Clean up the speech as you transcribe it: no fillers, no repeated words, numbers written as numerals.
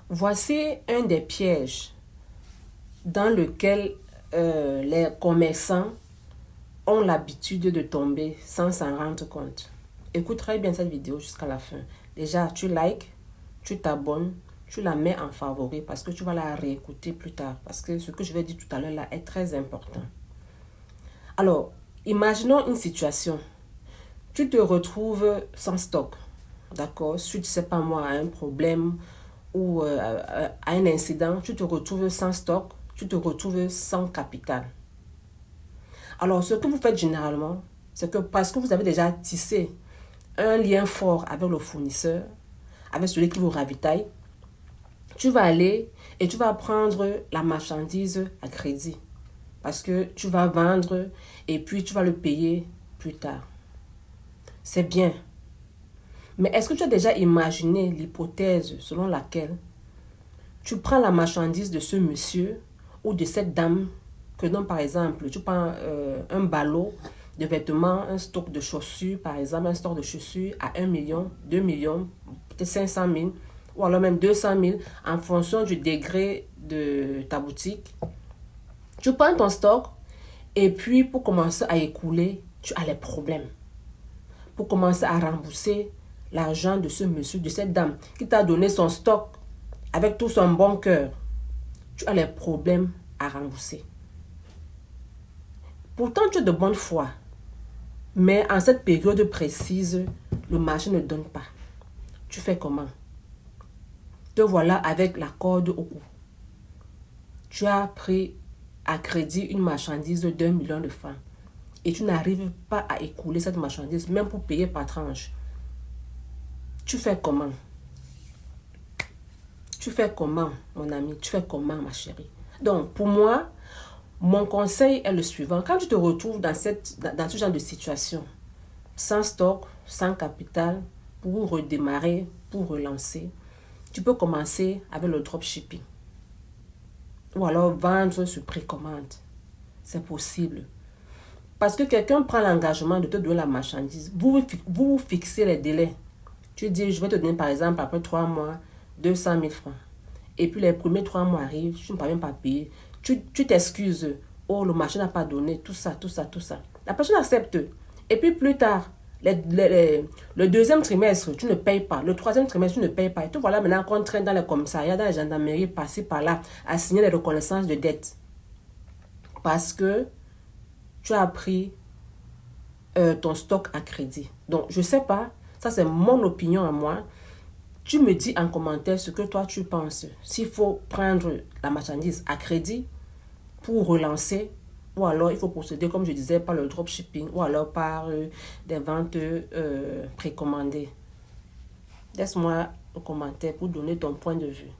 Voici un des pièges dans lequel les commerçants ont l'habitude de tomber sans s'en rendre compte. Écoute très bien cette vidéo jusqu'à la fin. Déjà, tu likes, tu t'abonnes, tu la mets en favori parce que tu vas la réécouter plus tard. Parce que ce que je vais dire tout à l'heure là est très important. Alors, imaginons une situation. Tu te retrouves sans stock, d'accord? Suite, je sais pas moi, à un problème ou à un incident, tu te retrouves sans stock, tu te retrouves sans capital. Alors, ce que vous faites généralement, c'est que parce que vous avez déjà tissé un lien fort avec le fournisseur, avec celui qui vous ravitaille, tu vas aller et tu vas prendre la marchandise à crédit. Parce que tu vas vendre et puis tu vas le payer plus tard. C'est bien. Mais est-ce que tu as déjà imaginé l'hypothèse selon laquelle tu prends la marchandise de ce monsieur ou de cette dame, que non, par exemple, tu prends un ballot de vêtements, un stock de chaussures, par exemple, un stock de chaussures à 1 million, 2 millions, peut-être 500 000, ou alors même 200 000, en fonction du degré de ta boutique. Tu prends ton stock et puis pour commencer à écouler, tu as les problèmes. Pour commencer à rembourser l'argent de ce monsieur, de cette dame qui t'a donné son stock avec tout son bon cœur, tu as les problèmes à rembourser. Pourtant, tu es de bonne foi, mais en cette période précise, le marché ne donne pas. Tu fais comment? Te voilà avec la corde au cou. Tu as pris à crédit une marchandise d'1 million de francs et tu n'arrives pas à écouler cette marchandise, même pour payer par tranche. Tu fais comment? Tu fais comment, mon ami? Tu fais comment, ma chérie? Donc, pour moi, mon conseil est le suivant. Quand tu te retrouves dans ce genre de situation, sans stock, sans capital, pour redémarrer, pour relancer, tu peux commencer avec le dropshipping. Ou alors vendre sur précommande. C'est possible. Parce que quelqu'un prend l'engagement de te donner la marchandise. Vous fixez les délais. Tu dis, je vais te donner par exemple, après 3 mois, 200 000 francs. Et puis les premiers 3 mois arrivent, tu ne peux même pas payer. Tu t'excuses. Oh, le marché n'a pas donné, tout ça, tout ça, tout ça. La personne accepte. Et puis plus tard, le deuxième trimestre, tu ne payes pas. Le troisième trimestre, tu ne payes pas. Et tout voilà maintenant qu'on traîne dans les commissariats, dans les gendarmeries, passer par là, à signer les reconnaissances de dette. Parce que tu as pris ton stock à crédit. Donc, je ne sais pas, ça c'est mon opinion à moi. Tu me dis en commentaire ce que toi tu penses. S'il faut prendre la marchandise à crédit pour relancer, ou alors il faut procéder, comme je disais, par le dropshipping, ou alors par des ventes précommandées. Laisse-moi un commentaire pour donner ton point de vue.